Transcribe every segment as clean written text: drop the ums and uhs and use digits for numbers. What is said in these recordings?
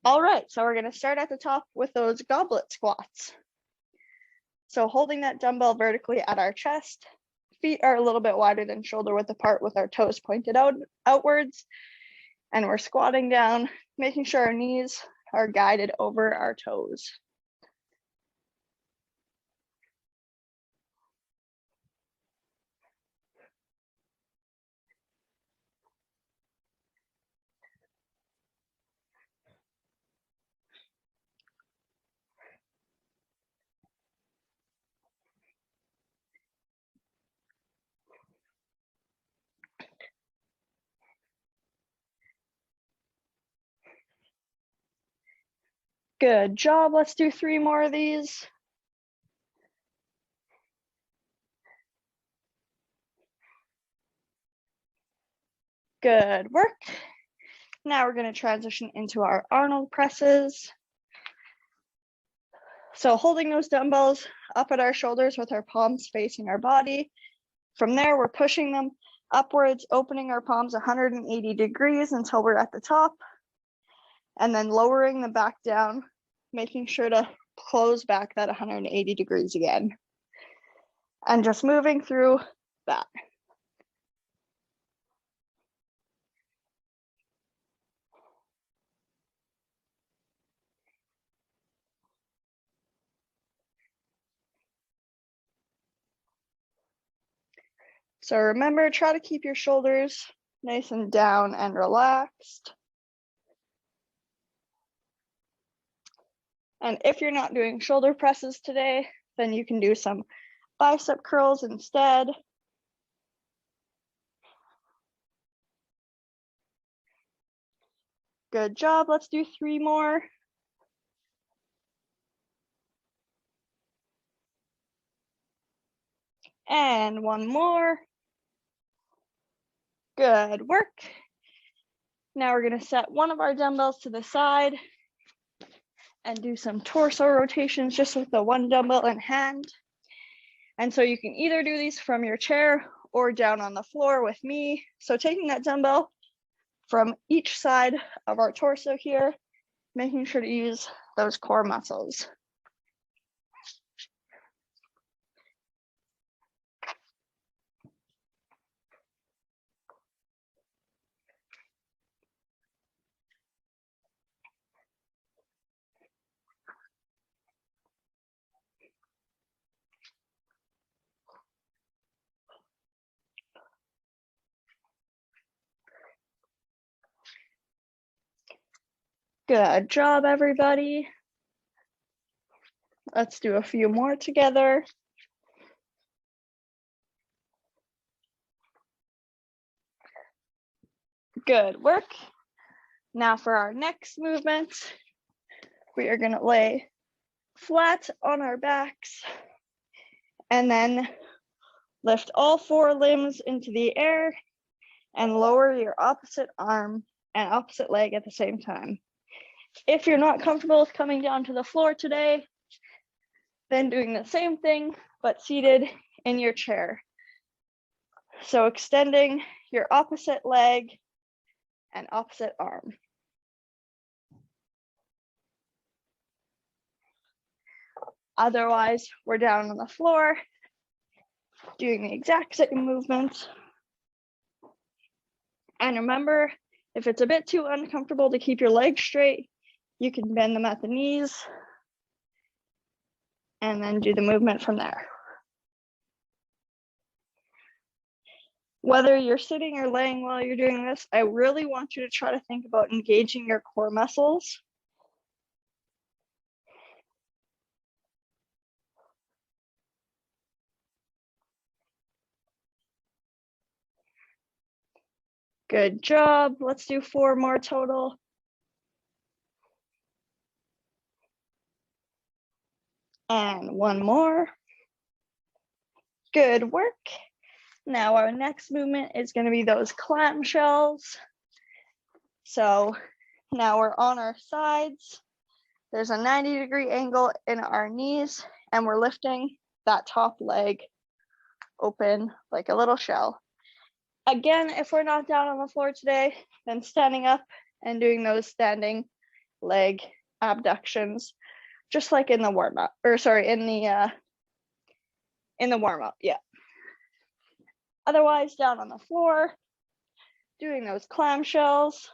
All right, so we're gonna start at the top with those goblet squats. So holding that dumbbell vertically at our chest, feet are a little bit wider than shoulder width apart with our toes pointed outwards, and we're squatting down, making sure our knees are guided over our toes. Good job. Let's do 3 more of these. Good work. Now we're going to transition into our Arnold presses. So holding those dumbbells up at our shoulders with our palms facing our body. From there, we're pushing them upwards, opening our palms 180 degrees until we're at the top, and then lowering them back down, making sure to close back that 180 degrees again. And just moving through that. So remember, try to keep your shoulders nice and down and relaxed. And if you're not doing shoulder presses today, then you can do some bicep curls instead. Good job. Let's do 3 more. And 1 more. Good work. Now we're going to set one of our dumbbells to the side and do some torso rotations just with the one dumbbell in hand. And so you can either do these from your chair or down on the floor with me. So taking that dumbbell from each side of our torso here, making sure to use those core muscles. Good job, everybody. Let's do a few more together. Good work. Now for our next movement, we are going to lay flat on our backs and then lift all 4 limbs into the air and lower your opposite arm and opposite leg at the same time. If you're not comfortable with coming down to the floor today, then doing the same thing, but seated in your chair. So extending your opposite leg and opposite arm. Otherwise, we're down on the floor, doing the exact same movement. And remember, if it's a bit too uncomfortable to keep your legs straight, you can bend them at the knees and then do the movement from there. Whether you're sitting or laying while you're doing this, I really want you to try to think about engaging your core muscles. Good job. Let's do 4 more total. And 1 more. Good work. Now our next movement is going to be those clamshells. So now we're on our sides. There's a 90-degree angle in our knees, and we're lifting that top leg open like a little shell. Again, if we're not down on the floor today, then standing up and doing those standing leg abductions, just like in the warm-up, or sorry, in the warm-up, yeah. Otherwise, down on the floor, doing those clamshells.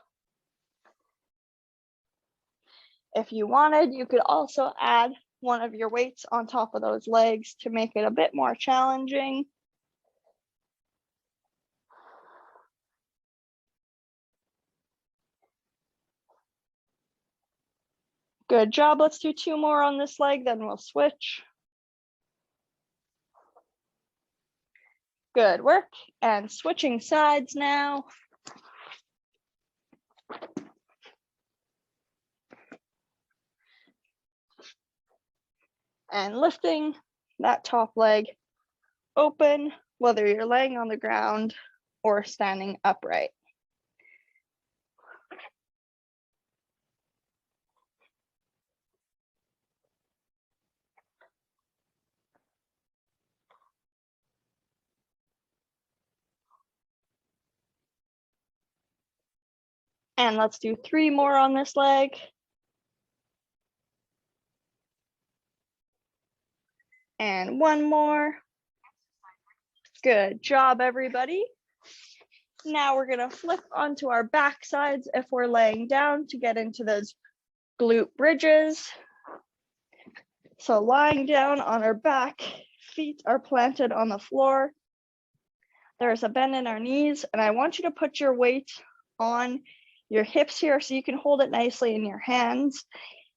If you wanted, you could also add one of your weights on top of those legs to make it a bit more challenging. Good job. Let's do 2 more on this leg, then we'll switch. Good work. And switching sides now. And lifting that top leg open, whether you're laying on the ground or standing upright. And let's do 3 more on this leg. And 1 more. Good job, everybody. Now we're gonna flip onto our back sides if we're laying down to get into those glute bridges. So lying down on our back, feet are planted on the floor. There's a bend in our knees, and I want you to put your weight on your hips here so you can hold it nicely in your hands.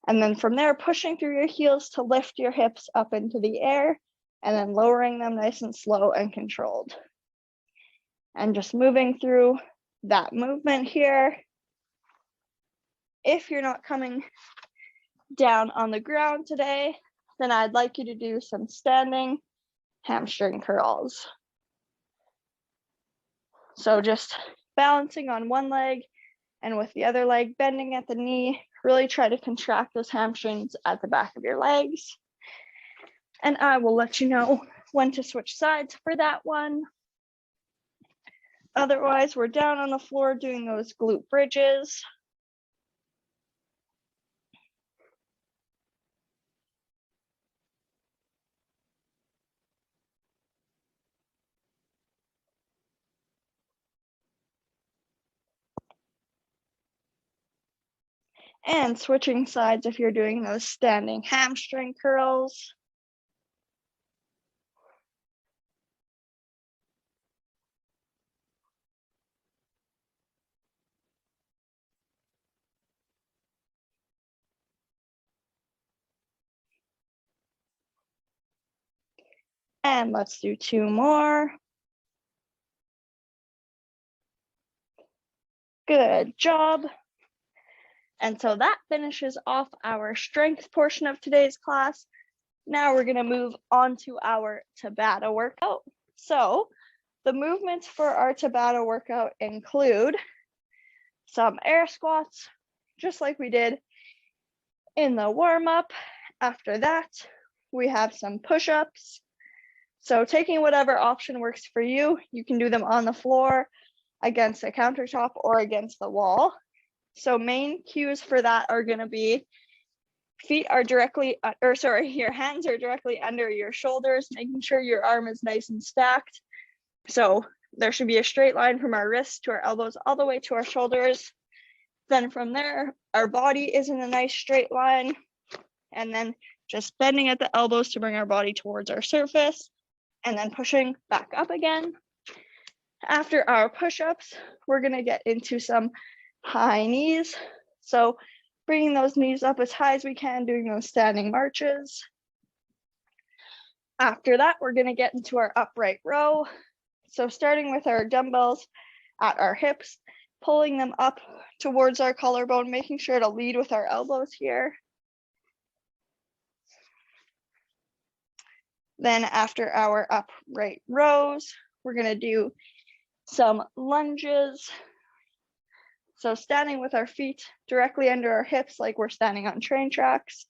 And then from there, pushing through your heels to lift your hips up into the air, and then lowering them nice and slow and controlled. And just moving through that movement here. If you're not coming down on the ground today, then I'd like you to do some standing hamstring curls. So just balancing on one leg and with the other leg bending at the knee, really try to contract those hamstrings at the back of your legs. And I will let you know when to switch sides for that one. Otherwise, we're down on the floor doing those glute bridges. And switching sides if you're doing those standing hamstring curls. And let's do 2 more. Good job. And so that finishes off our strength portion of today's class. Now we're going to move on to our Tabata workout. So the movements for our Tabata workout include some air squats, just like we did in the warm-up. After that, we have some push-ups. So taking whatever option works for you, you can do them on the floor, against a countertop, or against the wall. So main cues for that are going to be your hands are directly under your shoulders, making sure your arm is nice and stacked. So there should be a straight line from our wrists to our elbows all the way to our shoulders. Then from there, our body is in a nice straight line, and then just bending at the elbows to bring our body towards our surface, and then pushing back up again. After our push-ups, we're going to get into some high knees. So bringing those knees up as high as we can, doing those standing marches. After that, we're going to get into our upright row. So starting with our dumbbells at our hips, pulling them up towards our collarbone, making sure to lead with our elbows here. Then after our upright rows, we're going to do some lunges. So standing with our feet directly under our hips like we're standing on train tracks,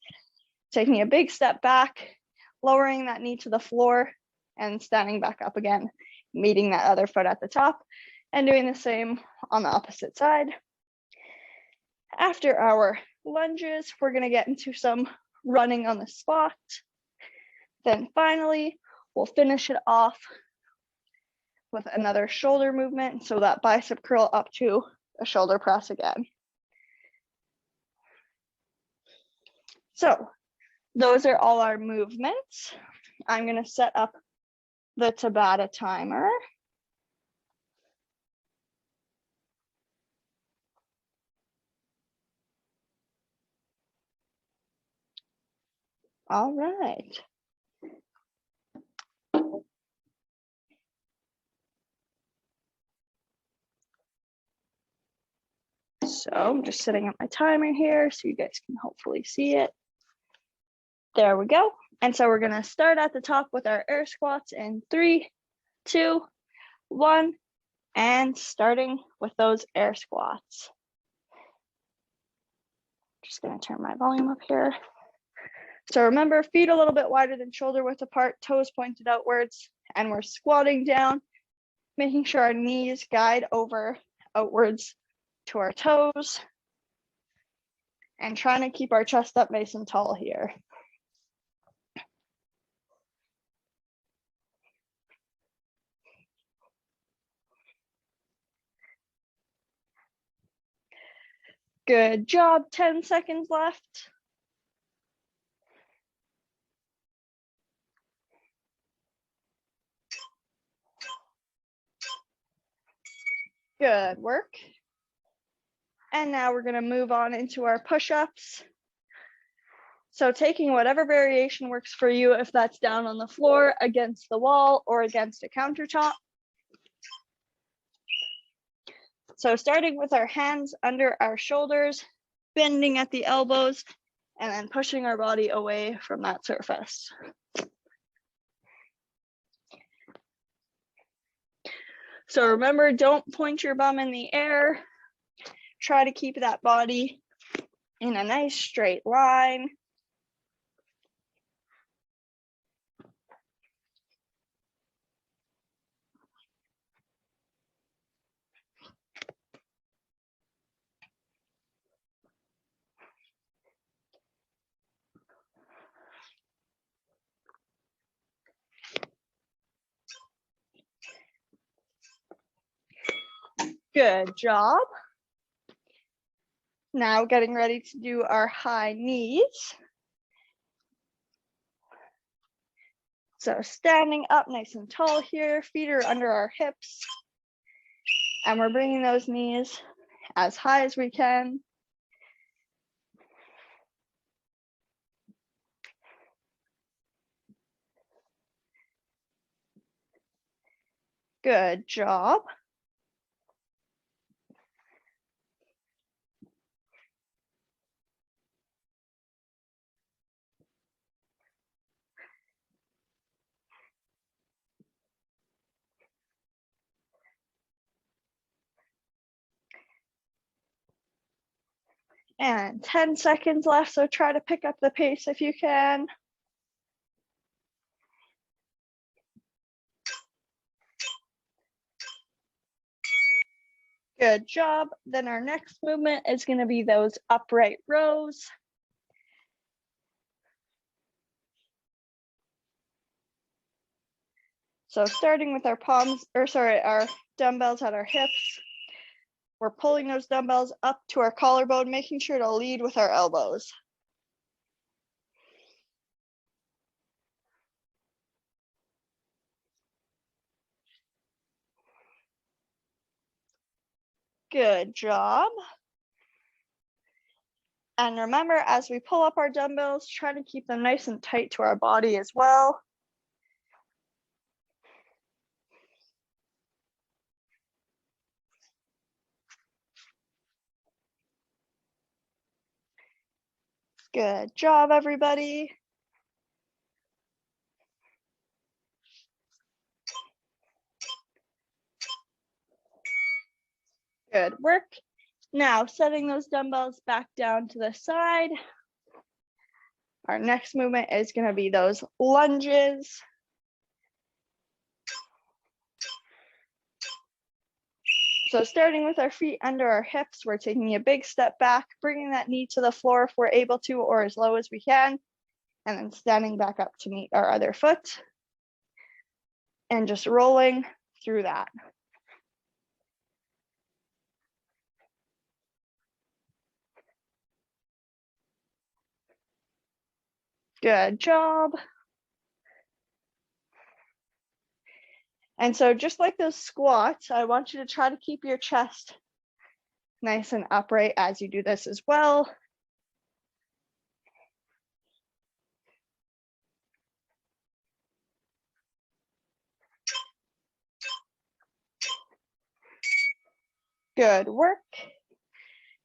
taking a big step back, lowering that knee to the floor, and standing back up again, meeting that other foot at the top, and doing the same on the opposite side. After our lunges, we're going to get into some running on the spot. Then finally, we'll finish it off with another shoulder movement, so that bicep curl up to a shoulder press again. So those are all our movements. I'm going to set up the Tabata timer. All right. So I'm just setting up my timer here so you guys can hopefully see it. There we go. And so we're going to start at the top with our air squats in 3, 2, 1, and starting with those air squats. Just going to turn my volume up here. So remember, feet a little bit wider than shoulder width apart, toes pointed outwards, and we're squatting down, making sure our knees guide over outwards to our toes, and trying to keep our chest up nice and tall here. Good job, 10 seconds left. Good work. And now we're going to move on into our push-ups. So taking whatever variation works for you, if that's down on the floor, against the wall, or against a countertop. So starting with our hands under our shoulders, bending at the elbows, and then pushing our body away from that surface. So remember, don't point your bum in the air. Try to keep that body in a nice straight line. Good job. Now getting ready to do our high knees. So standing up nice and tall here, feet are under our hips, and we're bringing those knees as high as we can. Good job. And 10 seconds left, so try to pick up the pace if you can. Good job. Then our next movement is going to be those upright rows. So starting with our our dumbbells at our hips, we're pulling those dumbbells up to our collarbone, making sure to lead with our elbows. Good job. And remember, as we pull up our dumbbells, try to keep them nice and tight to our body as well. Good job, everybody. Good work. Now setting those dumbbells back down to the side. Our next movement is going to be those lunges. So starting with our feet under our hips, we're taking a big step back, bringing that knee to the floor if we're able to, or as low as we can, and then standing back up to meet our other foot, and just rolling through that. Good job. And so just like those squats, I want you to try to keep your chest nice and upright as you do this as well. Good work.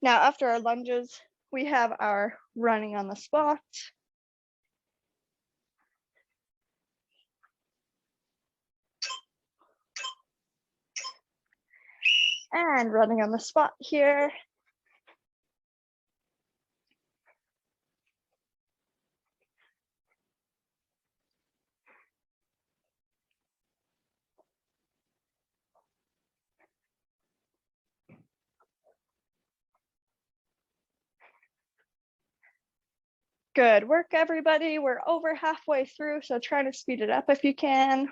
Now after our lunges, we have our running on the spot. And running on the spot here. Good work, everybody. We're over halfway through, so try to speed it up if you can.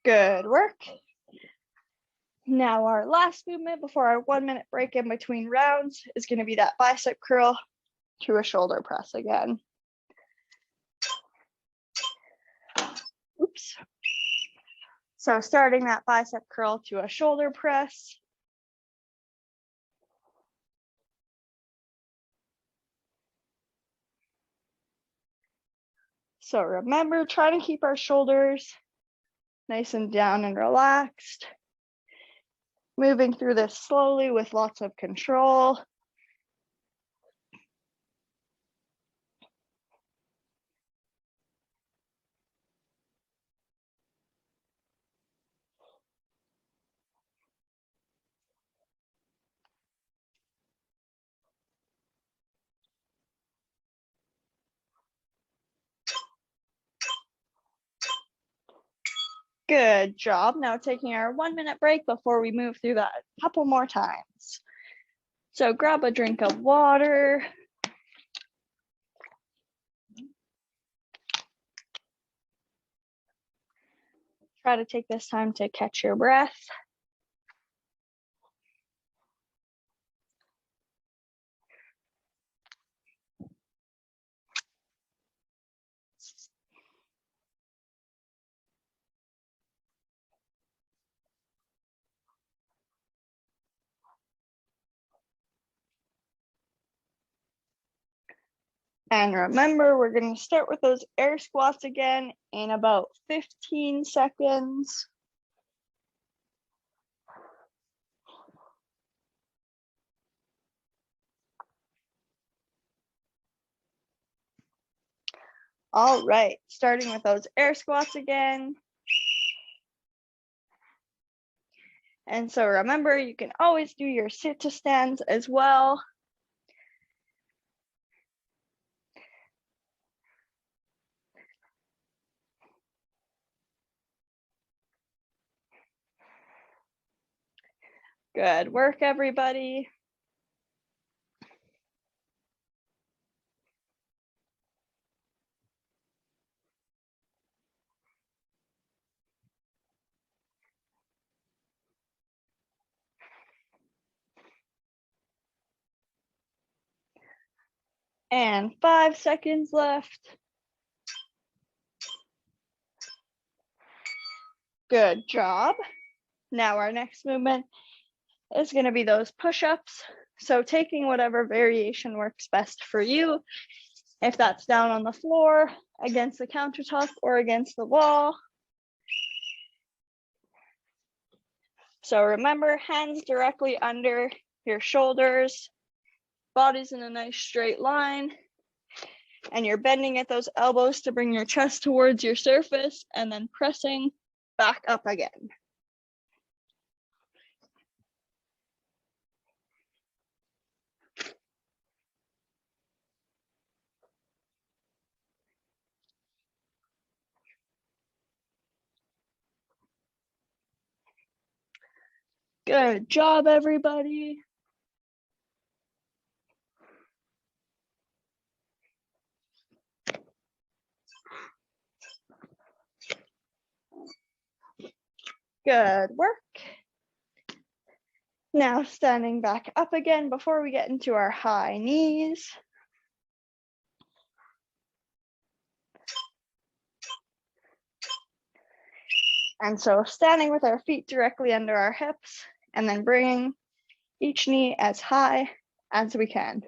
Good work. Now our last movement before our 1 minute break in between rounds is going to be that bicep curl to a shoulder press again. Oops. So starting that bicep curl to a shoulder press. So remember, try to keep our shoulders nice and down and relaxed. Moving through this slowly with lots of control. Good job. Now taking our 1 minute break before we move through that a couple more times. So grab a drink of water. Try to take this time to catch your breath. And remember, we're going to start with those air squats again in about 15 seconds. All right, starting with those air squats again. And so remember, you can always do your sit to stands as well. Good work, everybody. And 5 seconds left. Good job. Now our next movement is going to be those push-ups. So taking whatever variation works best for you. If that's down on the floor, against the countertop, or against the wall. So remember, hands directly under your shoulders, body's in a nice straight line, and you're bending at those elbows to bring your chest towards your surface and then pressing back up again. Good job, everybody. Good work. Now standing back up again before we get into our high knees. And so standing with our feet directly under our hips and then bringing each knee as high as we can.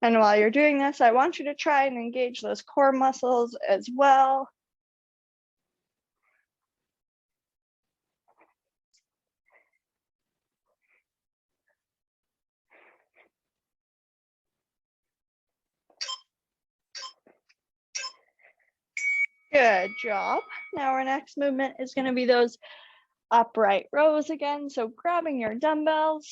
And while you're doing this, I want you to try and engage those core muscles as well. Good job. Now our next movement is going to be those upright rows again. So grabbing your dumbbells.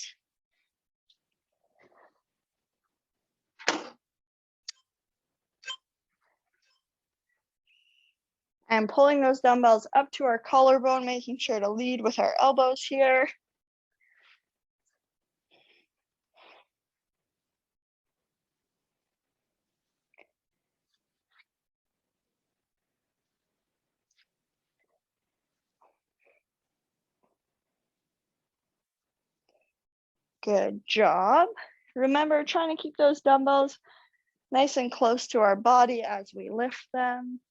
And pulling those dumbbells up to our collarbone, making sure to lead with our elbows here. Good job. Remember, trying to keep those dumbbells nice and close to our body as we lift them.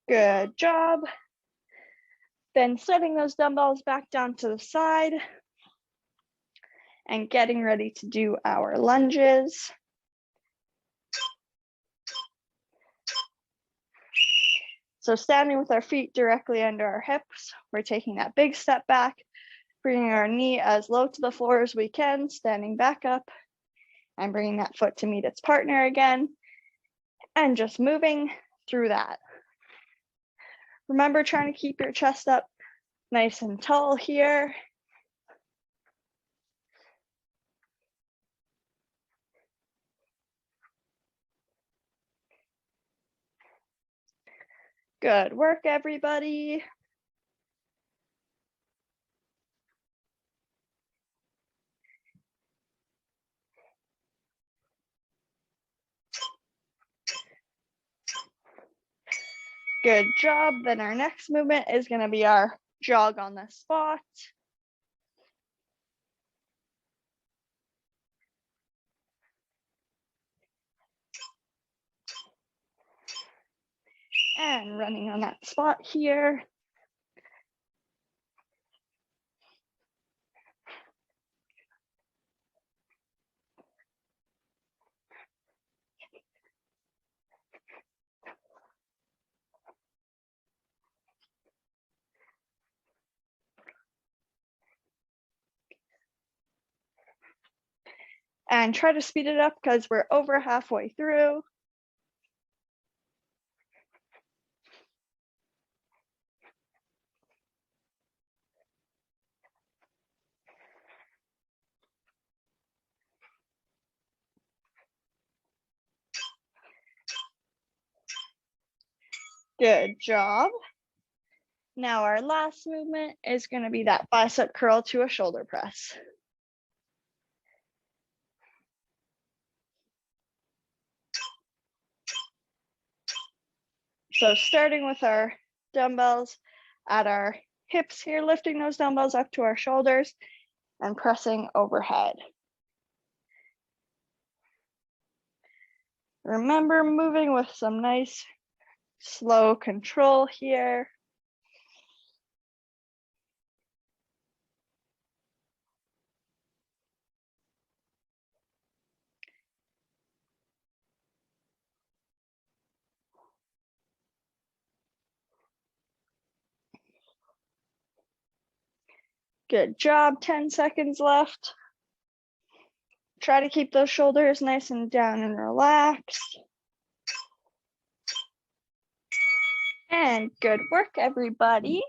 Good job. Then setting those dumbbells back down to the side and getting ready to do our lunges. So standing with our feet directly under our hips, we're taking that big step back, bringing our knee as low to the floor as we can, standing back up and bringing that foot to meet its partner again, and just moving through that. Remember, trying to keep your chest up nice and tall here. Good work, everybody. Good job. Then our next movement is going to be our jog on the spot. And running on that spot here. And try to speed it up because we're over halfway through. Good job. Now our last movement is going to be that bicep curl to a shoulder press. So starting with our dumbbells at our hips here, lifting those dumbbells up to our shoulders and pressing overhead. Remember, moving with some nice slow control here. Good job, 10 seconds left. Try to keep those shoulders nice and down and relaxed. And good work, everybody.